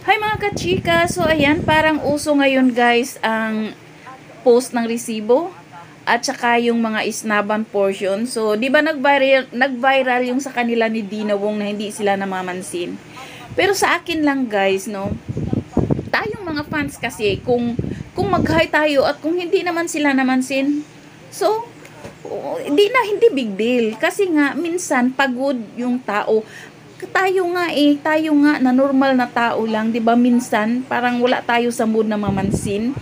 Hi mga kachika! So ayan, parang uso ngayon guys ang post ng resibo at saka yung mga isnaban portion. So, di ba nag-viral yung sa kanila ni Dina Wong na hindi sila namamansin. Pero sa akin lang guys, no, tayong mga fans kasi kung mag-hi tayo at kung hindi naman sila namansin, so hindi big deal kasi nga minsan pagod yung tao. Tayo nga na normal na tao lang, 'di ba? Minsan parang wala tayo sa mood na mamansin.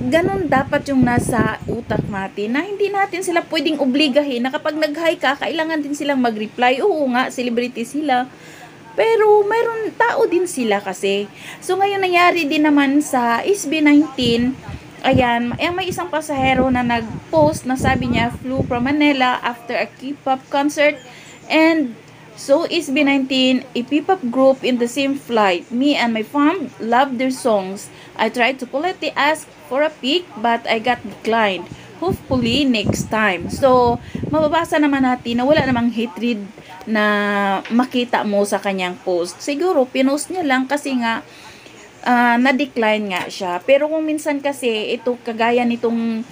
Ganon dapat yung nasa utak natin na hindi natin sila pwedeng obligahin na kapag nag-hi ka, kailangan din silang mag-reply. Oo nga, celebrity sila. Pero mayroon tao din sila kasi. So ngayon nangyari din naman sa SB19. Ayan, may isang pasahero na nag-post na sabi niya flew from Manila after a K-pop concert and so SB19, a P-pop group in the same flight. Me and my fam loved their songs. I tried to politely ask for a pic but I got declined. Hopefully next time. So, mababasa naman natin na wala namang hatred na makita mo sa kanyang post. Siguro, pinost niya lang kasi nga na-decline nga siya. Pero kung minsan kasi, ito kagaya nitong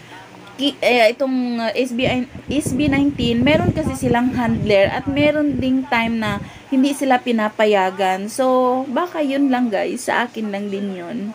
SB19, meron kasi silang handler at meron ding time na hindi sila pinapayagan. So, baka yun lang guys, sa akin lang din yun.